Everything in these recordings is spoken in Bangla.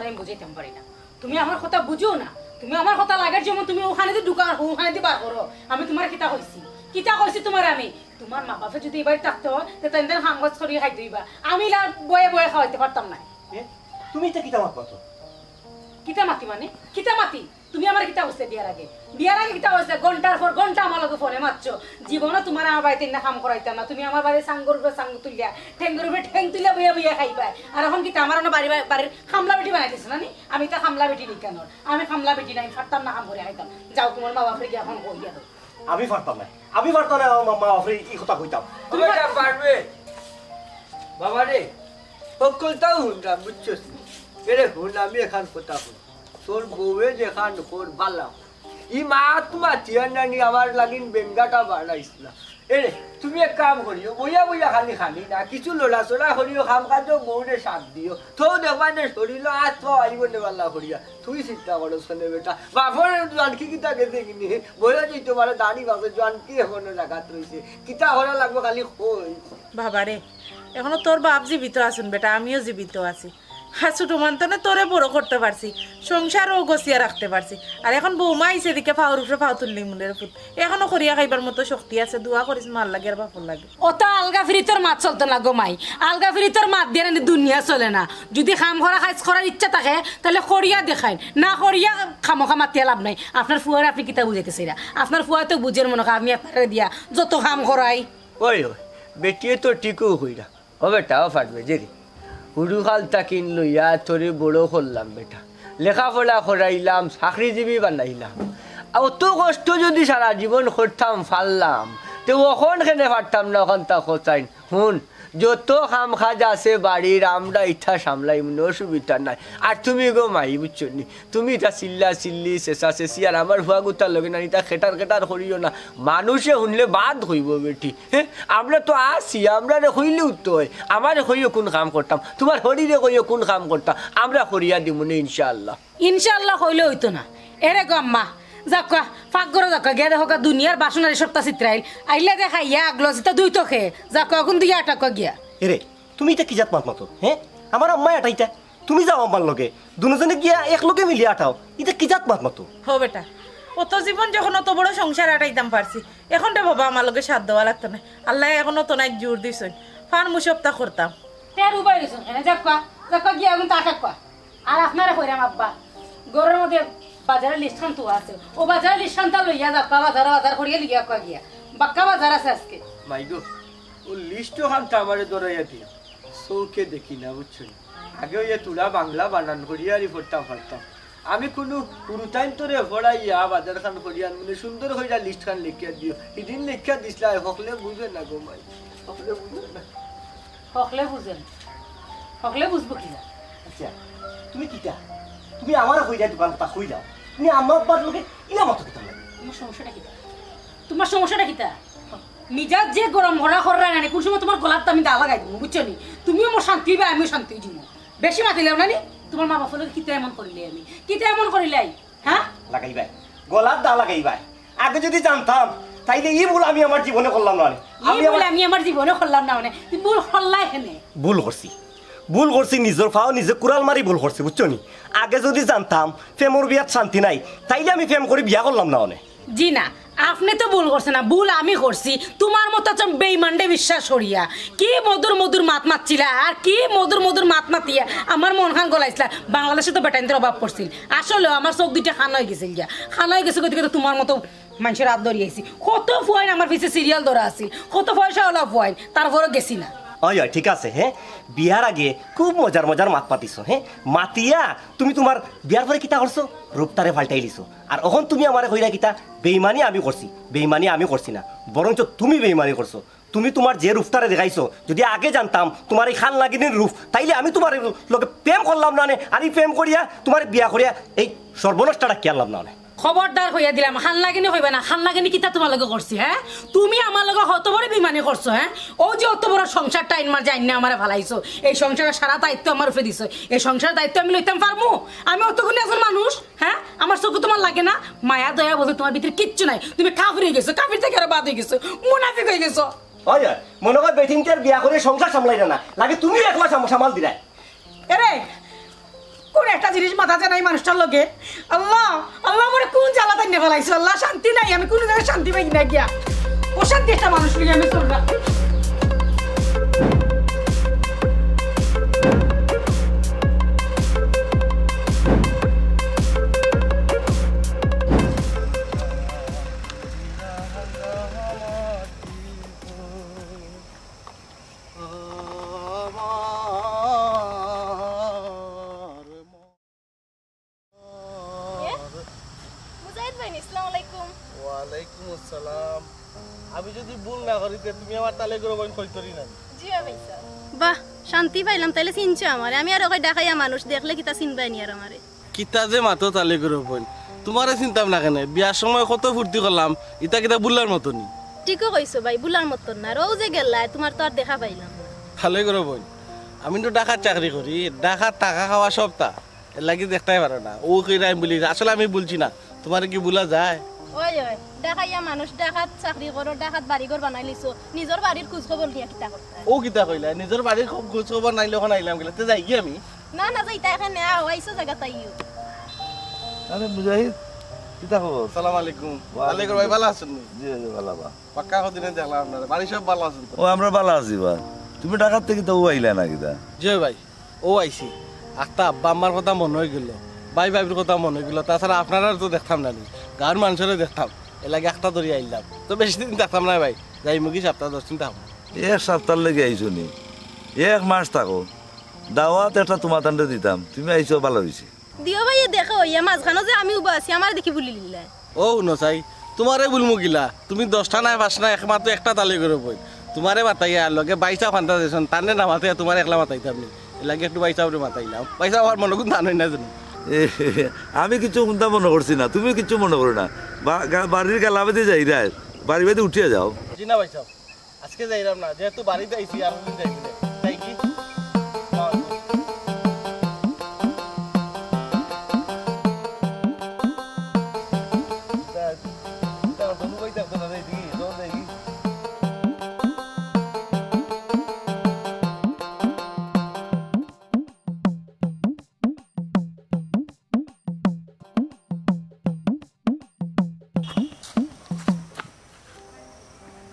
তোমার আমি বুঝাইতাম পারি না তুমি আমার কথা বুঝো না তুমি আমার কথা লাগার যেমন তুমি ওখানে দিয়ে ঢুকা ওখানে দিয়ে বার করো আমি তোমার কিতা কইছি তোমার আমি তোমার মা বাপে যদি এবার থাকতে হয় তাদের হাঙ্গজ করিয়ে খাই দিবা আমি বয়ে বয়ে খাওয়াইতে পারতাম না তুমি এটা কিতা মাত পাতো কিতা মাতি মানে কিতা মাতি তুমি আমার কিতা হইছে বিয়ার আগে কিতা হইছে ঘন্টার পর ঘন্টা আমার লগে ফোনে মারছো জীবনে তোমার আমার বাড়িতে না কাম করাইতাম না তুমি আমার বাড়িতে সাঙ্গর উপরে সাঙ্গ তুলিয়া ঠেঙ্গর উপরে ঠেং তুলিয়া বইয়া বইয়া খাইবা আর এখন কিতা আমার বাড়ির খামলা বেটি বানাই দিছ না নি আমি তা খামলা বেটি নি কেন আমি খামলা বেটি নাই পারতাম না কাম করে খাইতাম যাও তোমার মা বাপরে গিয়া এখন কইয়া দাও আমি পারতাম না আমার মা বাপরে কি কথা কইতাম তুমি যা পারবে বাবা রে সকলটাও হুনরা বুঝছস এরে হুন আমি এখান কথা হুন তোর বউয়ে যেখান কোর বালা ই মা তোমার তিয়ানি আমার লাগিন বেঙ্গাটা বাড়াইছিল এরে তুমি এক কাম করিও বইয়া বইয়া খালি খালি না কিছু লড়াচড়া করিও কাম কাজ বউরে সাথ দিও তো দেখবা নে শরীর আজ তো আইব নে বাল্লা করিয়া তুই চিন্তা করো শোনে বেটা বাপর জানকি কিতা গেছে কিনি বইয়া যাই তোমার দাঁড়ি বাপে জানকি এখনো জায়গাত রয়েছে কিতা করা লাগবে খালি কই বাবারে এখনো তোর বাপ জীবিত আছেন বেটা আমিও জীবিত আছি আর ছোট মানতনে তোরে বড় করতে পারছি সংসারও গছিয়া রাখতে পারছি আর এখন বৌমা আইছে দিকে ফাউর উপরে ফাউ তুললি মুলের ফুট এখনো করিয়া খাইবার মতো শক্তি আছে দোয়া করিস মাল লাগে আর বাপর লাগে অত আলগা ফিরি তোর মাত চলতো না গো মাই আলগা ফিরি তোর মাত দিয়ে দুনিয়া চলে না যদি খাম করা খাইজ করার ইচ্ছা থাকে তাহলে খড়িয়া দেখাইন না খড়িয়া খামোখা মাতিয়া লাভ নাই আপনার ফুয়ারে আপনি কিতা বুঝাইতেছে আপনার ফুয়া তো বুঝের মনে আমি আপনারে দিয়া যত খাম করাই ওই বেটিয়ে তো টিকু হইরা ও বেটাও ফাটবে যে হুড়ুখাল তাকিন লইয়া তোরে বড় করলাম বেটা লেখাপড়া করাইলাম চাকরিজীবী বানাইলাম অত কষ্ট যদি সারা জীবন করতাম ফাললাম তো ওখন খেনে পারতাম না ওখান তা কোথায় হুন যত খাম খাজ আছে বাড়ির আমরা ইচ্ছা সামলাই মনে অসুবিধা নাই আর তুমি গো মাই বুঝছো নি তুমি এটা চিল্লা চিল্লি চেঁচা চেঁচি আর আমার হুয়া গুতার লগে না এটা খেটার খেটার করিও না মানুষে শুনলে বাদ হইব বেটি হ্যাঁ আমরা তো আসি আমরা রে হইলেও তো হয় আমার হইও কোন কাম করতাম তোমার শরীরে হইও কোন কাম করতাম আমরা করিয়া দিব না ইনশাআল্লাহ হইলে হইতো না এরে গো আম্মা যাকা ফাঁক করে যাকা গিয়া দেখো দুনিয়ার বাসনার সপ্তাহ চিত্রাইল আইলে দেখা ইয়া আগলসিতা দুই তো খে যাকা এখন দিয়ে আটাকা গিয়া এরে তুমি এটা কি জাত মাত মাতো হ্যাঁ আমার আম্মা আটাইতা তুমি যাও আমার লগে দুজনে গিয়া এক লগে মিলিয়ে আটাও এটা কি জাত মাত মাতো হো বেটা অত জীবন যখন অত বড় সংসার আটাইতাম পারছি এখন তো বাবা আমার লগে সাথ দেওয়া লাগতো না আল্লাহ এখন অত নাই জোর দিছেন ফার মু সপ্তাহ করতাম তের উপায় দিছেন এনে যাকা যাকা গিয়া এখন আটাকা আর আপনারা কইরাম আব্বা গরের মধ্যে বাজারের লিস্টখান তো আছে ও বাজারের লিস্টখানটা লইয়া যাকা বাজার করিয়া লিয়া কয়া গিয়া বাক্কা বাজার আছে আজকে মাইগো ও লিস্টও খানটা আমারে দরাইয়া দিও চৌকে দেখি না বুঝছো আগে ওই তুলা বাংলা বানান করিয়ারই পড়তাম পারতাম আমি কোনো পুরুটাইম তোরে পড়াইয়া বাজার খান করিয়া মানে সুন্দর হইয়া লিস্ট খান লিখিয়া দিও এদিন লিখিয়া দিসলা হকলে বুঝে না গো মাই হকলে বুঝে না হকলে বুঝবো কি না আচ্ছা তুমি কিটা তুমি আমার হইয়া দোকান কথা কই যাও তুমি আমার বাদ লগে ইলা মতো কিতা লাগে তোমার সমস্যাটা কিতা মিজাজ যে গরম হরা হরা না কোন সময় তোমার গলার আমি দা লাগাই দিব বুঝছো নি তুমিও মোর শান্তি হইবে আমিও শান্তি হইব বেশি মাতিলেও না নি তোমার মা বাপের লগে কিতা এমন করিলে আমি কিতা এমন করিলাই হ্যাঁ লাগাইবাই গলার দা লাগাইবাই আগে যদি জানতাম তাইলে ই ভুল আমি আমার জীবনে করলাম না আমি আমার জীবনে করলাম না মানে তুমি ভুল করলাই কেনে ভুল করছি নিজের ফাও নিজে কুড়াল মারি ভুল করছি বুঝছো নি আগে যদি জানতাম প্রেমর বিয়াত শান্তি নাই তাইলে আমি প্রেম করে বিয়া করলাম না অনে জি না আপনি তো ভুল করছেন না ভুল আমি করছি তোমার মতো বেইমানডে বিশ্বাস করিয়া কি মধুর মধুর মাত মাতছিলা আর কি মধুর মধুর মাত মাতিয়া আমার মন খান গলাইছিলা বাংলাদেশে তো বেটাইনদের অভাব পড়ছিল আসলে আমার চোখ দুইটা খান হয়ে গেছিল গিয়া খান হয়ে গেছে গতিকে তোমার মতো মানুষের হাত ধরিয়েছি কত ফুয়াইন আমার পিছিয়ে সিরিয়াল ধরা আছিল কত পয়সা হলো ফুয়াইন তারপরে গেছি না হয় ঠিক আছে হ্যাঁ বিয়ার আগে খুব মজার মজার মাত পাতিছ হ্যাঁ মাতিয়া তুমি তোমার বিয়ার পরে কিতা করছো রূপটারে পাল্টাই দিছো আর এখন তুমি আমার কইরা কিতা বেইমানি আমি করছি না বরঞ্চ তুমি বেইমানি করছো তুমি তোমার যে রূপটারে দেখাইছো যদি আগে জানতাম তোমার এই খান লাগিনীর রূপ তাইলে আমি তোমার লোকে প্রেম করলাম না আর এই প্রেম করিয়া তোমার বিয়া করিয়া এই সর্বনষ্টটা কেয়ারলাম না খবরদার হইয়া দিলাম খান লাগেনি হইবে না খান লাগেনি কিতা তোমার লগে করছি হ্যাঁ তুমি আমার লগে কত বড় বিমানি করছো হ্যাঁ ও যে অত বড় সংসার টাইন মার যাই না আমারে ফালাইছো এই সংসারের সারা দায়িত্ব আমার উপরে দিছো এই সংসারের দায়িত্ব আমি লইতাম পারমু আমি অতগুলি একজন মানুষ হ্যাঁ আমার চোখ তোমার লাগে না মায়া দয়া বলতে তোমার ভিতরে কিচ্ছু নাই তুমি কাফির হয়ে গেছো কাফির থেকে আরো বাদ হয়ে গেছো মুনাফিক হয়ে গেছো হয় মনে হয় বেটিনটার বিয়া করে সংসার সামলাই না লাগে তুমি একলা সামাল দিলাই এরে কোন একটা জিনিস মাথা জানাই মানুষটার লগে আল্লাহ আল্লাহ আমার কোন জ্বালাতে নিয়ে ফেলাইছো আল্লাহ শান্তি নাই আমি কোন জায়গায় শান্তি পাই না গিয়া অশান্তি একটা মানুষ লগে আমি চলবা ওয়ালাইকুম আসসালাম। আমি যদি ভুল না করি তুমি আমার তালে করে বইন কইতরি না। জি ভাইসা বাহ শান্তি পাইলাম তাইলে চিনছে আমারে আমি আর ওকে ডাকাইয়া মানুষ দেখলে কিতা চিনবাই নি আর আমারে কিতা যে মাতো তালে করে বইন তোমারে চিন্তাম না কেন বিয়ার সময় কত ফুর্তি করলাম ইতা কিতা বুলার মতনি। ঠিকও কইছো ভাই বুলার মতন না রও যে গেল্লা তোমার তো আর দেখা পাইলাম না তালে করে বইন আমি তো ঢাকার চাকরি করি ঢাকার টাকা খাওয়া সবটা এর লাগি দেখতেই পারো না ও কইরাই বলি আসলে আমি বলছি না তোমার কি বুলা যায়। ওই ওই ডাকাইয়া মানুষ ডাকাত চাকরি করো ডাকাত বাড়িঘর বানাই লিছো নিজের বাড়ির খোঁজ খবর নিয়া কিতা করতে ও কিতা কইলা নিজের বাড়ির খুব খোঁজ খবর নাইলে ওখানে আইলাম গেলে তে যাই কি আমি না না যাইতা এখানে আও আইছো জায়গা তাইও আরে মুজাহিদ কিতা খবর? আসসালামু আলাইকুম। ওয়ালাইকুম ভাই ভালো আছেন নি? জি জি ভালো বা। পাক্কা কদিনে দেখলাম আপনারা বাড়ি সব ভালো আছেন তো? ও আমরা ভালো আছি বা। তুমি ঢাকার থেকে তো ও আইলা না কিতা? জি ভাই ও আইছি একটা আব্বা আম্মার কথা মনে হয়ে গেল ভাই ভাইয়ের কথা মনে হয়ে গেল তাছাড়া আপনারা তো দেখতাম না গাঁর মানুষেরও দেখতাম এলাকা একটা ধরে আইলাম তো বেশি দিন দেখতাম না ভাই যাই মুগি সপ্তাহ 10 দিন থাকবো। এক সপ্তাহ লেগে আইছো নি? এক মাস থাকো দাওয়াত একটা তোমার তান্ডে দিতাম তুমি আইছো ভালো হয়েছে। দিও ভাই দেখো ইয়া মাঝখানো যে আমি উবা আছি আমার দেখি বুলি লিলা ও নচাই তোমারে বুলমু গিলা তুমি 10টা নাই 5 নাই একমাত্র একটা তালি করে বই তোমারে মাতাইয়া লগে 22টা ফান্তা দেন তানে না মাতাইয়া তোমার একলা মাতাইতাম নি এলাকে একটু 22টা করে মাতাইলাম পয়সা আমার মনে কোন ধান না জানো। আমি কিছু চিন্তা মনে করছি না তুমি কিছু মনে করো না বাড়ির গালাবেতে যাই রা বাড়ি বাড়িতে উঠিয়ে যাও। জি না ভাই সাহেব আজকে যাইলাম না যেহেতু বাড়িতে আইছি আর যাই তাই কি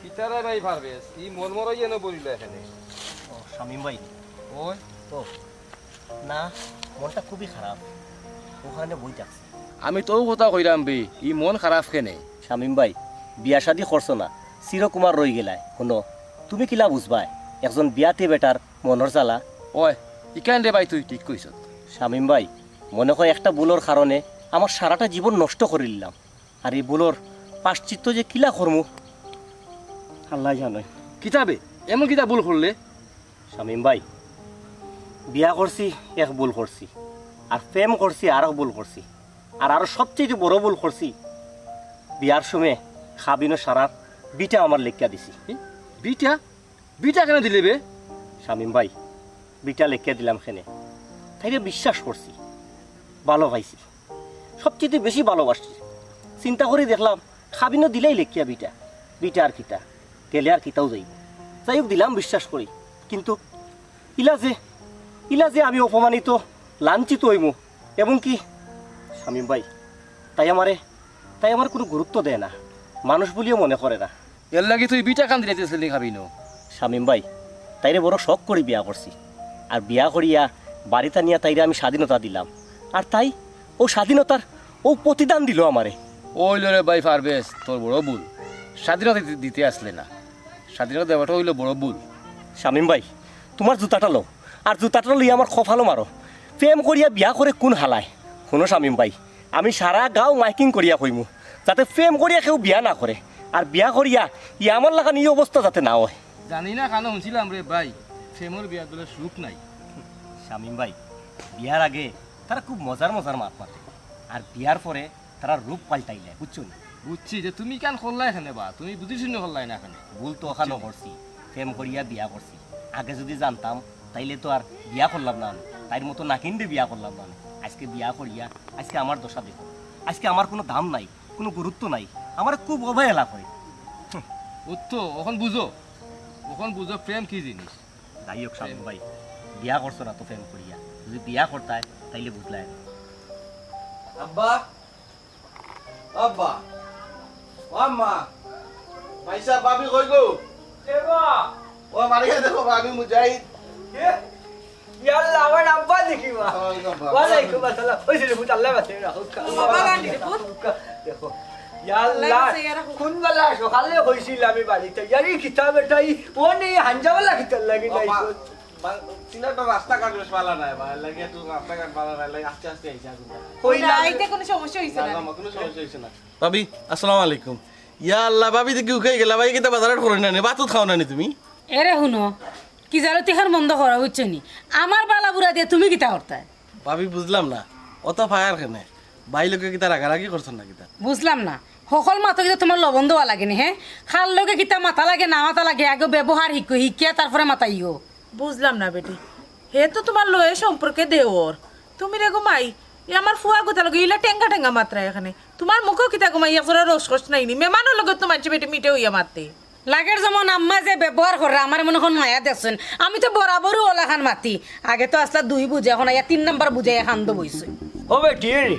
কিতারা নাই পারবেস ই মন মরই যেন বলিল এখানে ও শামিম ভাই ওই তো না মনটা খুবই খারাপ ওখানে বই থাকছে। আমি তোর কথা কইরাম বে ই মন খারাপ কেনে শামিম ভাই বিয়া শাদি করছো না চিরকুমার রই গেলায় শুনো তুমি কিলা বুঝবাই একজন বিয়াতে বেটার মনের জ্বালা। ওই ইকান রে ভাই তুই ঠিক কইছ শামিম ভাই মনে হয় একটা ভুলোর কারণে আমার সারাটা জীবন নষ্ট করে নিলাম আর এই ভুলোর পাশ্চিত্য যে কিলা করমু আল্লাহ জানোই। কিতাবে এমন কিতা ভুল করলে? শামিম ভাই বিয়া করছি এক ভুল করছি আর প্রেম করছি আরও ভুল করছি আর আরো সবচেয়ে বড় ভুল করছি বিয়ার সময় খাবিনো সারার বিটা আমার লেখিয়া দিছি। বিটা বিটা কেন দিলে বে? শামিম ভাই বিটা লেখিয়া দিলাম খেনে তাইরে বিশ্বাস করছি ভালোবাসি সবচেয়ে বেশি ভালোবাসছি চিন্তা করে দেখলাম খাবিনো দিলেই লেখিয়া বিটা বিটা আর কিতা গেলে আর কিতাও যাইব যাই হোক দিলাম বিশ্বাস করি কিন্তু ইলা যে আমি অপমানিত লাঞ্ছিত হইমু এবং কি শামিম ভাই তাই আমার কোনো গুরুত্ব দেয় না মানুষ বলিও মনে করে না। এর লাগি তুই বিটা কান দিতেছিলি খাবি না? শামিম ভাই তাইরে বড় শখ করে বিয়া করছি আর বিয়া করিয়া বাড়িতে নিয়ে তাইরে আমি স্বাধীনতা দিলাম আর তাই ও স্বাধীনতার ও প্রতিদান দিল আমারে। ওইল রে ভাই পারবেস তোর বড় ভুল স্বাধীনতা দিতে আসলে না স্বাধীনতা দেওয়াটা হইলো বড় ভুল। শামিম ভাই তোমার জুতাটা লো আর জুতাটা লইয়া আমার খফালো মারো প্রেম করিয়া বিয়া করে কোন হালায়। শুনো শামিম ভাই আমি সারা গাঁও মাইকিং করিয়া কইমু যাতে প্রেম করিয়া কেউ বিয়া না করে আর বিয়া করিয়া আমার লাগান এই অবস্থা যাতে না হয়। জানি না কেন শুনছিলাম রে ভাই প্রেমর বিয়া বলে সুখ নাই। শামিম ভাই বিয়ার আগে তারা খুব মজার মাত মাতে আর বিয়ার পরে তারা রূপ পাল্টাইলে বুঝছো না? বুঝছি যে তুমি কেন করলাই এখানে বা তুমি বুঝি শুনে করলাই না এখানে ভুল তো ওখানে করছি প্রেম করিয়া বিয়া করছি আগে যদি জানতাম তাইলে তো আর বিয়া করলাম না তাইর মতো নাকিন দিয়ে বিয়া করলাম না আজকে বিয়া করিয়া আজকে আমার দশা দেখো আজকে আমার কোনো দাম নাই কোনো গুরুত্ব নাই আমার খুব অবহেলা করে। তো ওখান বুঝো প্রেম কি জিনিস। যাই হোক শামিম ভাই বিয়া করছো না তো প্রেম করিয়া যদি বিয়া করতায় তাইলে বুঝলাই আব্বা আব্বা আম্মা পয়সা বাবি কই গো ও মারি দেখো বাবি মুজাহিদ ইয়াল্লা আমার আব্বা দেখি মা ওয়ালাইকুম আসসালাম ওই যে ফুট আল্লাহ বাঁচে রাখো দেখো ইয়াল্লা কোন বেলা সকালে হইছিল আমি বাড়িতে ইয়ারি কিতাব এটাই ও নেই হাঞ্জাওয়ালা কিতাব লাগি নাই সিনাটা রাস্তা কাট বেশ ভালো নাই ভাই লাগে তো রাস্তা কাট ভালো নাই লাগে আস্তে আস্তে আইছা কইলা আইতে কোনো সমস্যা হইছে না কোনো সমস্যা হইছে না ভাবি আসসালামু আলাইকুম ইয়া আল্লাহ ভাবি দেখি উখাই গেলা ভাই কিতা বাজারত করে না বাতুত খাও না তুমি এরে শুনো কি জানো তিখার বন্ধ করা হচ্ছে নি আমার বালা বুড়া দিয়ে তুমি কিতা করতায় ভাবি বুঝলাম না অত ফায়ার কেনে ভাই লোকে কিতা রাগারাগি করছেন না কিতা বুঝলাম না সকল মাথা কিতা তোমার লবণ দেওয়া লাগে নি হ্যাঁ খাল লোকে কিতা মাথা লাগে না মাথা লাগে আগে ব্যবহার শিখিয়া তারপরে মাথা ইও বুঝলাম না বেটি হে তো তোমার লয়ে সম্পর্কে দেওর তুমি রে ঘুমাই আমার ফুয়া কথা লগে ইলা টেঙ্গা টেঙ্গা মাত্রা এখানে তোমার মুখও কিতা ঘুমাই একজোড়া রস কষ্ট নাইনি মেমানোর লগে তো মানছি বেটি মিটে হইয়া মারতে লাগের যেমন আম্মা যে ব্যবহার করে আমার মনে হয় মায়া দেখছেন আমি তো বরাবরই ওলাখান মাতি আগে তো আসলে 2 বুঝে এখন আয়া 3 নাম্বার বুঝে খান্দ বইছে ও বেটি রে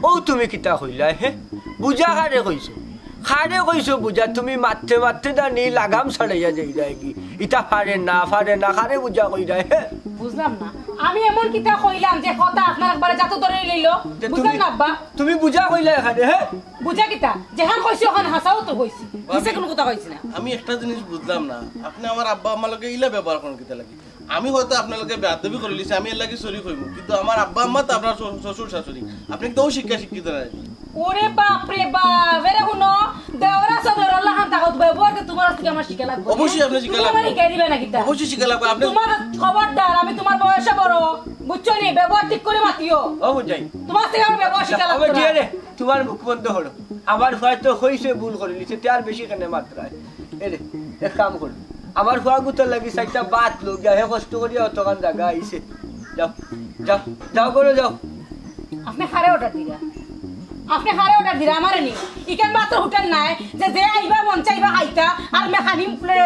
ও তুমি কিতা কইলা হে বুঝা খারে কইছো বুঝা তুমি মারতে মারতে না নি লাগাম ছাড়াইয়া যাই যায় কি ইটা ফারে না খারে বুঝা কইরা হে বুঝলাম না আমি এমন কিতা কইলাম যে কথা আপনার একবারে যাতো ধরে লইলো বুঝলাম না আব্বা তুমি বুঝা কইলা এখানে হে বুঝা কিতা যেখান কইছি ওখান হাসাও তো কইছি নিচে কোনো কথা কইছি না আমি একটা জিনিস বুঝলাম না আপনি আমার আব্বা আম্মা লগে ইলা ব্যবহার করেন কিতা লাগি আমি হয়তো আপনার লগে বেয়াদবি করে লিছি আমি এর লাগি সরি কইব কিন্তু আমার আব্বা আম্মা তো আপনার শ্বশুর শাশুড়ি আপনি তো শিক্ষিত না ওরে বাপ রে বাপ এরে শুনো দেওরা সদর আল্লাহ খান তাকত ব্যবহার কে তোমার থেকে আমার শিখা লাগবে অবশ্যই আপনি শিখা লাগবে তোমার শিখাই দিবে না কিতা অবশ্যই শিখা লাগবে আপনি তোমার খবরদার আমি তোমার বয়সে বড় বুঝছো নি ব্যবহার ঠিক করে মাতিও ও বুঝাই তোমার থেকে আমার ব্যবহার শিখা লাগবে আমি দিয়ে রে তোমার মুখ বন্ধ হলো আমার হয়তো হইছে ভুল করে লিছে তার বেশি কেন মাত্রায় এরে এক কাম কর আমার ফুয়া গুতো লাগি সাইটা বাত লোক হে কষ্ট করিয়া অতখান জায়গা আইছে যাও যাও যাও করে যাও আপনি খারে অর্ডার দিরা আমারে নি ইকেন মাত্র হোটেল নাই যে আইবা মন চাইবা খাইতা আর মেখানি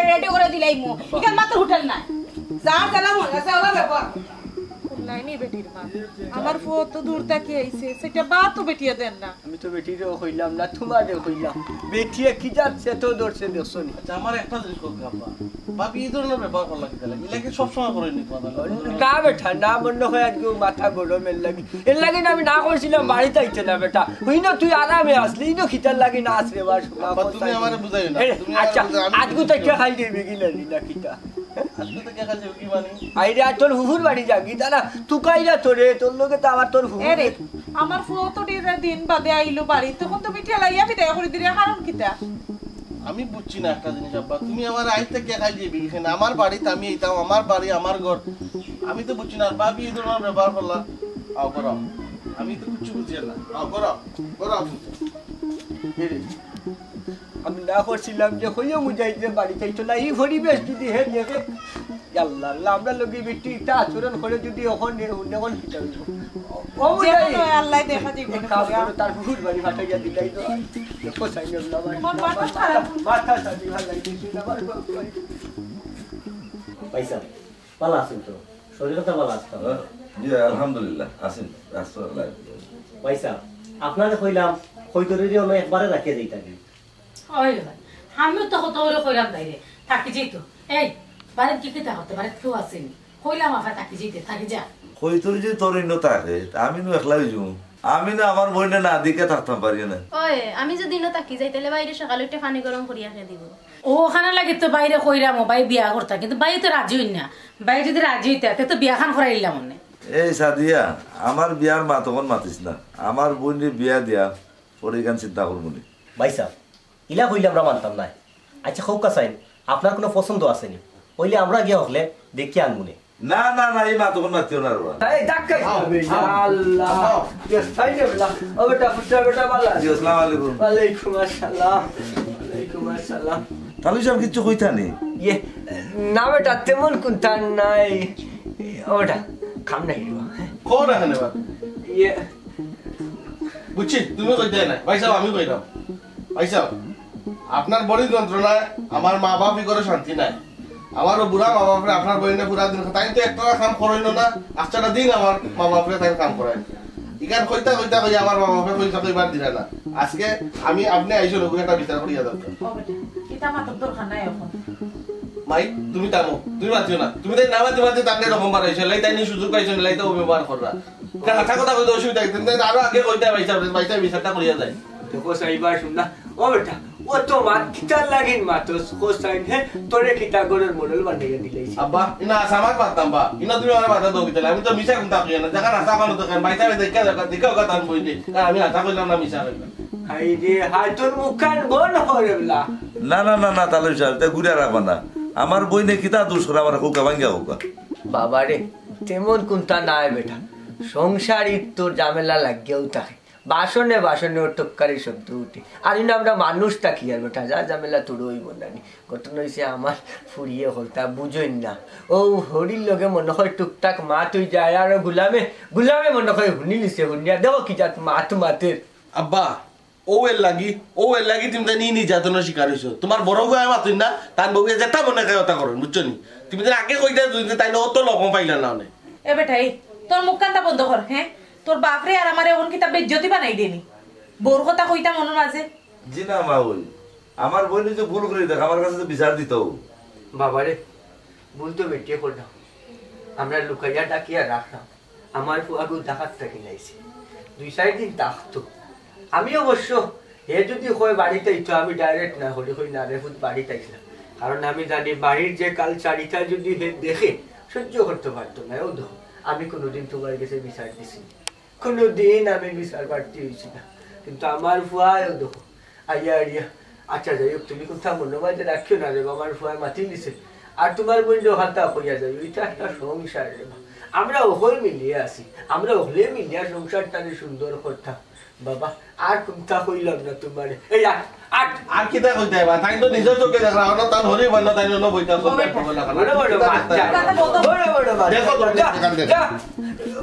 রেডি করে দিলাইমু ইকেন মাত্র হোটেল নাই যার গেলা মন আছে ওলা ব্যাপার লাইনি বেটির মা আমার ফুয়া তো দূর থেকে আইছে সেটা বাত তো বেটিয়া দেন না আমি তো বেটিরও কইলাম না তোমারও কইলাম বেটিয়ে কি যাচ্ছে তো দর্শে দেখছো নি আচ্ছা আমার একটা জিনিস কই আব্বা ভাবি এই ধরনের ব্যবহার করলা কিতা লাগি ইলাকে সব সময় করে নি কথা না বেটা না মনে হয় আজকে মাথা গরমের লাগি এর লাগে না আমি না করছিলাম বাড়িতে আইতে না বেটা হই না তুই আরামে আসলি না খিতার লাগি না আসরে বাস তুমি আমারে বুঝাইও না তুমি আচ্ছা আজকে তো কে খাই দিবি কি না খিতা আজকে তো কে খাইছে কি মানে আইরে আর তোর হুহুর বাড়ি যাগি দাদা তুকাইরা তোরে তোর লোকে তো আমার তোর হুহুর এরে আমার ফুয়া তো দিন বাদে আইলো বাড়ি তখন তুমি ঠেলাইয়া বিদায় করে দিলে কারণ কিতা আমি বুঝছি না একটা জিনিস আব্বা তুমি আমার আইতে কে খাই দিবি এখানে আমার বাড়িতে আমি এইতাম আমার বাড়ি আমার ঘর আমি তো বুঝছি না ভাবি এই ধরনের ব্যবহার করলা আও করো আমি তো কিছু বুঝি না আও করো আমি না করছিলাম যে হইও মুজাইতে বাড়ি চাইতো না এই পরিবেশ যদি হে দেখে আল্লাহ আল্লাহ আমরা লোকে বেটি তা আচরণ করে যদি ওখান নেখন খিতা ও মুজাই আল্লাহ দেখা দিবে তার হুহুর বাড়ি ফাটাইয়া দিলাই তো দেখো সাইন মাথা সাদি ভাল লাগছে না পয়সা ভালো আছেন তো শরীরটা ভালো আছে জি আলহামদুলিল্লাহ আছেন রাস্তায় পয়সা আপনারে কইলাম কইতরি অন্য একবারে রাখিয়ে দিই থাকি ওই আমি তো কত বড় কইলাম তাইরে থাকি যাইতো এই বাড়িতে কি কিতা হতে বাড়িতে কেউ আসেনি কইলাম আফা থাকি যাইতে থাকি যা কইতরি যে তোর ইন্ন থাকে আমি নো একলা হইজু আমি না আমার বইনে না দিকে থাকতাম পারি না ওই আমি যদি না তাকি যাই তাহলে বাইরে সকালে উঠে পানি গরম করিয়া খেয়ে দিব ওখানে লাগে তো বাইরে কইরাম বাই বিয়া করতা কিন্তু বাই তো রাজি হই না বাই যদি রাজি হইতা তো বিয়া খান করাইলাম মনে এই সাদিয়া আমার বিয়ার মা তখন মাতিস না আমার বোনের বিয়া দিয়া পরে গান চিন্তা করবো নি ভাইসা ইলা কইলে আমরা মানতাম না আচ্ছা খৌকা চাইন আপনার কোনো পছন্দ আসেনি কইলে আমরা গিয়ে হলে দেখি আনমুনে না না না এই মা তখন মাতিও না রবা এই ডাক্তার আল্লাহ সাইনে বলা ও বেটা বেটা বালা জি আসসালামু আলাইকুম ওয়ালাইকুম আসসালাম ওয়ালাইকুম আসসালাম তাহলে সব কিছু কইতা নি ইয়ে না বেটা তেমন কোনটা নাই ওটা খাম নাই কোন এখানে বা ইয়ে বুঝছি তুমি কইতে না ভাই সাহেব আমি কইলাম ভাই সাহেব আপনার বড় যন্ত্রণায় আমার মা বাপই করে শান্তি নাই আমারও বুড়া মা বাপরে আপনার বইনে পুরা দিন তাই তো একটা কাম করাইনো না আচ্ছাটা দিন আমার মা বাপরে তাই কাম করাই ইকান কইতা কইতা কই আমার মা বাপরে কইতা কইবার দিলা না আজকে আমি আপনি আইছো লোক একটা বিচার করিয়া দাও কিতা মাতর দরকার নাই এখন মাই তুমি তামো তুমি মাতিও না তুমি তাই না মাতি তাকে রকম বাড়াইছো লাই তাই নি সুযোগ পাইছো লাই তো ব্যবহার কররা কাটা কথা কইতে অসুবিধা কিন্তু আরো আগে কইতা বাইসা বিচারটা করিয়া যায় দেখো সাইবার শুননা ও বেটা ও তো কিতার লাগিন মাতস কোসাইন হে তোরে কিতা গরের মডেল বানাইয়া দিলাইছি আব্বা ইনা আসামাক পারতাম বা ইনা তুমি আমার বাধা দাও কিতালে আমি তো মিছা কোনটা কইয়া না দেখা আশা করো তো বাইসা দেখা কথা আমি কইনি আমি আশা কইলাম না মিছা কইলাম হাই রে হাই তোর মুখখান বন হরেবলা না না না না তাহলে সাহেব তা ঘুরে রাখবা না আমার বইনে কিতা দোষ করে আমার হুকা ভাঙ্গা হুকা বাবা রে তেমন কোনটা নাই বেটা সংসারই তোর ঝামেলা লাগিয়েও থাকে বাসনে বাসনে ওর টক্কারি শব্দ উঠে আর আমরা মানুষটা কি আর বেটা যা ঝামেলা তোর ওই বন্যানি ঘটনা হয়েছে আমার ফুরিয়ে হলতা বুঝই না ও হরির লগে মনে হয় টুকটাক মা তুই যায় আর গুলামে মনে হয় হুনি লিছে হুনিয়া দেখো কি যাত মাতের আব্বা ও এর লাগি তুমি জানি নির্যাতনের শিকার হইছো তোমার বড় ভাই মাতুন না তার বউ যেটা মনে খায় ওটা করেন বুঝছো নি তুমি যদি আগে কইতে তাই না অত লকম পাইলা না অনেক এ বেটাই তোর মুখ কান্তা বন্ধ কর হ্যাঁ তোর বাপরে আর আমারে এখন কিতা বেজ্জতি বানাই দেনি বোর কথা কইতা মনে মাঝে জি না মা ওই আমার বইনে যে ভুল করে দেখ আমার কাছে তো বিচার দিত বাবারে ভুল তো বেটিয়ে করলাম আমরা লুকাইয়া ডাকিয়া রাখলাম আমার ফুয়াগু ডাকাত থাকি নাইছে 2-4 দিন ডাকতো আমি অবশ্য হে যদি হয় বাড়িতে তো আমি ডাইরেক্ট না হলে হই না রে ফুট বাড়িতে আইছিলাম কারণ আমি জানি বাড়ির যে কালচারিটা যদি হে দেখে সহ্য করতে পারতো না ও দেখো আমি কোনোদিন তোমার কাছে বিচার দিছি কোনোদিন আমি বিচার প্রার্থী হয়েছি না কিন্তু আমার ফুয়ায় দেখো আইয়া আচ্ছা যাই হোক তুমি কোথাও মনোবাদে রাখিও না রে আমার ফুয়ায় মাতি দিছে আর তোমার বন্ধু হাতা হইয়া যাই ওইটা একটা সংসার রে আমরা ওহল মিলিয়ে আসি আমরা ওহলে মিলিয়া সংসারটাকে সুন্দর করতাম বাবা আর কোনটা হইলাম না তোমার এই আর কিতা কইতে বা তাই তো নিজের চোখে দেখা না তার হরি বন্ধ তাই না বইতা বড় দেখো তো যা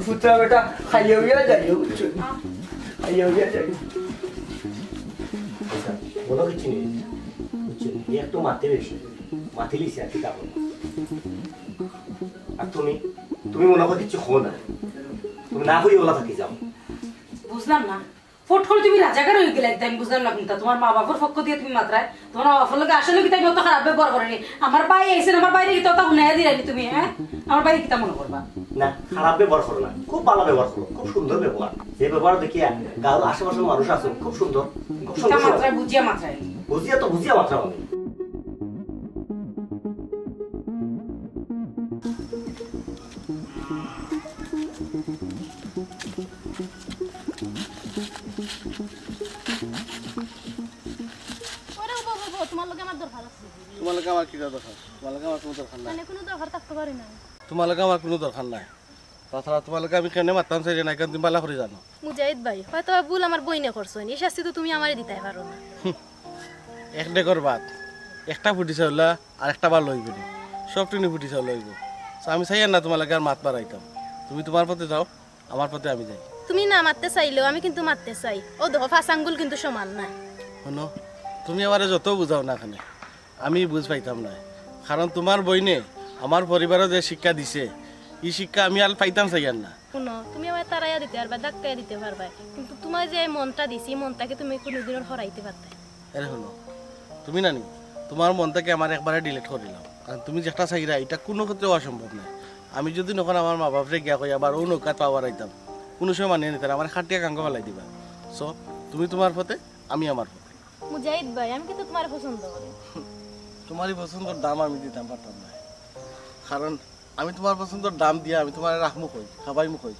ফুটা বেটা খাইয়া যাইও খাইয়া যাইও বলো কিছু নেই বুঝছেন একটু মারতে বেশি মাথে লিছি আর কিতা বলো আর তুমি মনে করো কিছু হো না তুমি না হয়ে ওলা থাকি যাও বুঝলাম না ফট করে তুমি রাজাকার হয়ে গেলে একদম বুঝলাম না কিন্তু তোমার মা বাবার পক্ষ দিয়ে তুমি মাত্রায় তোমার মা বাবার লোক আসলে কি তাই অত খারাপ ব্যবহার করেনি আমার ভাই আইসেন আমার বাইরে কি তো হুনাইয়া দিলানি তুমি হ্যাঁ আমার বাইরে কিতা মনে করবা না খারাপ ব্যবহার করো না খুব ভালো ব্যবহার করো খুব সুন্দর ব্যবহার যে ব্যবহার দেখিয়া গাঁর আশেপাশের মানুষ আছে খুব সুন্দর মাত্রায় বুঝিয়া মাত্রায় বুঝিয়া মাত্রা হবে তোমালোকে আমার কি দরকার তোমালোকে আমার কোনো দরকার নাই কোনো দরকার থাকতে পারি না তোমালোকে আমার কোনো দরকার নাই তাছাড়া তোমালোকে আমি কেন মারতাম চাই না তুমি বালা করে জানো মুজাহিদ ভাই হয়তো ভুল আমার বইনে করছো এই শাস্তি তো তুমি আমারে দিতে পারো না এক ডেকর বাদ একটা ফুটি চাউলা আর একটা বার লইব সব টিনি ফুটি চাউল লইব আমি চাই না তোমালোকে আর মাত মারাইতাম তুমি তোমার পথে যাও আমার পথে আমি যাই তুমি না মারতে চাইলেও আমি কিন্তু মারতে চাই ও দেখো ফাঁস আঙ্গুল কিন্তু সমান না শোনো তুমি আমারে যত বুঝাও না এখানে আমি বুঝ পাইতাম না কারণ তোমার বইনে আমার পরিবারও যে শিক্ষা দিছে এই শিক্ষা আমি আর পাইতাম চাই আর না শুনো তুমি আমার তারাইয়া দিতে পারবা ধাক্কাইয়া দিতে পারবা কিন্তু তোমার যে মনটা দিছি মনটাকে তুমি কোনোদিনও হরাইতে পারতে আরে শোনো তুমি নানি তোমার মনটাকে আমার একবারে ডিলিট করে দিলাম কারণ তুমি যেটা চাইরা এটা কোনো ক্ষেত্রেও অসম্ভব নয় আমি যদি নখন আমার মা বাপরে গিয়া কই আবার ও নৌকাত পাওয়ার আইতাম কোনো সময় মানিয়ে নিতাম আমার খাটিয়া কাঙ্গ ফেলাই দিবা সো তুমি তোমার পথে আমি আমার পথে মুজাহিদ ভাই আমি কিন্তু তোমার পছন্দ করি তোমারই পছন্দের দাম আমি দিতাম পারতাম না কারণ আমি তোমার পছন্দের দাম দিয়ে আমি তোমার রাখমু কই খাবাইমু কই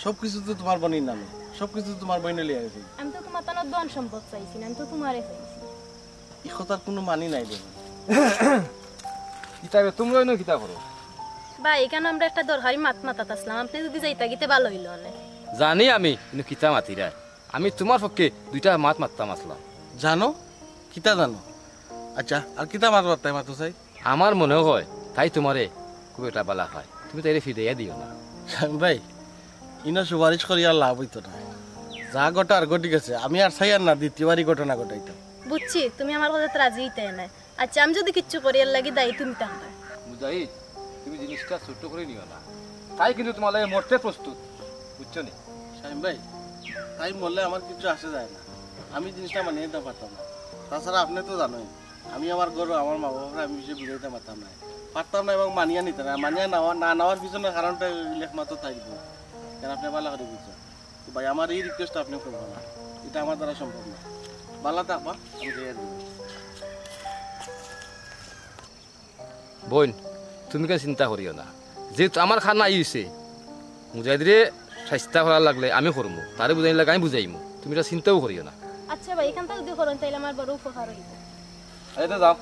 সব কিছু তো তোমার বোনের নামে সব কিছু তোমার বোনে লিয়ে গেছে আমি তো তোমার তানোর ধন সম্পদ চাইছি না আমি তো তোমারে চাইছি এই কথার কোনো মানি নাই দেবে কিতাবে তোমরা না কিতা করো ভাই এখানে আমরা একটা দরকারি মাতাত আসলাম আপনি যদি যাইতা গিতে ভালো হইল অনেক জানি আমি কিন্তু কিতা মাতিরা আমি তোমার পক্ষে দুইটা মাত মারতাম আসলাম জানো কিতা জানো আচ্ছা আর কিতা মাত মারতাই মাতো চাই আমার মনে হয় তাই তোমারে খুব একটা বালা হয় তুমি তাইলে ফিরাইয়া দিও না ভাই ইনা সুপারিশ করি আর লাভ হইতো না যা ঘটা আর ঘটি গেছে আমি আর চাই আর না দ্বিতীয়বারই ঘটনা ঘটাইতাম বুঝছি তুমি আমার কথা রাজি হইতে নাই আচ্ছা আমি যদি কিচ্ছু করি এর লাগি দায়ী তুমি তাহলে মুজাহিদ তুমি জিনিসটা ছোট্ট করে নিও না, তাই কিন্তু তোমার লাগে মরতে প্রস্তুত, বুঝছো নি? শাহিম ভাই, তাই বললে আমার কিছু আসে যায় না, আমি জিনিসটা মানিয়ে নিতে পারতাম না। তাছাড়া আপনি তো জানোই আমি আমার গর্ব আমার মা বাবার আমি বিষয়ে বুঝাইতে পারতাম না এবং মানিয়ে নিতে না, মানিয়ে না নেওয়ার পিছনে কারণটা উল্লেখ মাত্র থাকবো, কেন আপনি ভালো করে বুঝছেন। তো ভাই আমার এই রিকোয়েস্টটা আপনি করবেন না, এটা আমার দ্বারা সম্ভব না। ভালো থাকবা, আমি দিয়ে দেবো। বোন তুমি কেন চিন্তা করিও না, যেহেতু আমার খানা আইছে মুজাহিদরে স্বাস্থ্য করার লাগলে আমি করবো, তারে বুঝাই লাগে আমি বুঝাইমু, তুমি এটা চিন্তাও করিও না। আচ্ছা ভাই, এখান থেকে যদি করেন তাইলে আমার বড় উপকার হইব। এই তো যাও,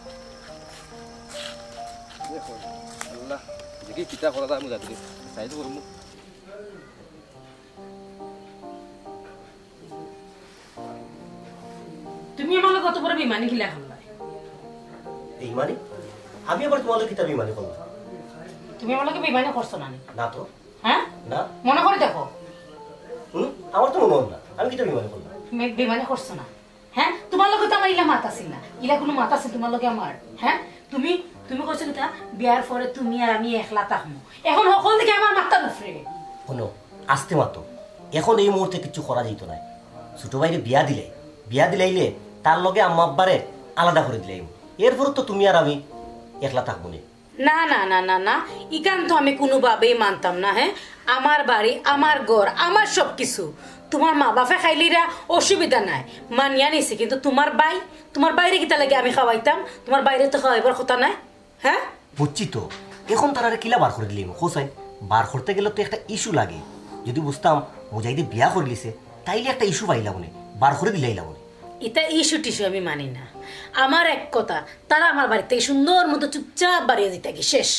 দেখো আল্লাহ দেখি কিতা করা যায় মুজাহিদরে চাই তো করবো। তুমি আমার কত বড় বিমানি খিলা খাল্লা? বেইমানি? আমি আবার তোমার লোক কিতা বেইমানি করবো? তুমি আমার লোকে বিমানি করছো না? না তো। হ্যাঁ না, মনে করে দেখো। আমার তো মনে হয় না আমি কিতা বেইমানি করবো। তুমি বিমানি করছো না? হ্যাঁ, তোমার লোকে তো আমার ইলা মাত আছিল না, ইলা কোনো মাত আছে তোমার লোকে আমার? হ্যাঁ, তুমি তুমি করছো কিতা বিয়ার পরে তুমি আর আমি একলা থাকবো, এখন সকল দিকে আমার মাথার উপরে। শোনো, আসতে মাতো, এখন এই মুহূর্তে কিছু করা যেত না। ছোট ভাইরে বিয়া দিলাইলে তার লগে আম্মা আব্বারে আলাদা করে দিলাম, এরপর তো তুমি আর আমি একলা থাকবো না। না না না না না, ইকান তো আমি কোনোভাবেই মানতাম না। হ্যাঁ, আমার বাড়ি, আমার ঘর, আমার সব কিছু। তোমার মা বাপে খাইলিরা অসুবিধা নাই, মানিয়া নিছে, কিন্তু তোমার বাইরে কিতা লাগে আমি খাওয়াইতাম? তোমার বাইরে তো খাওয়াইবার কথা নাই। হ্যাঁ বুঝছি তো, এখন তারা কিলা বার করে দিলাম হোসাইন, বার করতে গেলে তো একটা ইস্যু লাগে। যদি বুঝতাম মুজাহিদে বিয়া করে লিছে তাইলে একটা ইস্যু পাইলাম না, বার করে দিলাইলাম না। এটা ইস্যু টিস্যু আমি মানি না। আমার এক কথা, তারা আমার বাড়িতে সুন্দর মতো চুপচাপ বাড়িয়ে দিতে কি শেষ।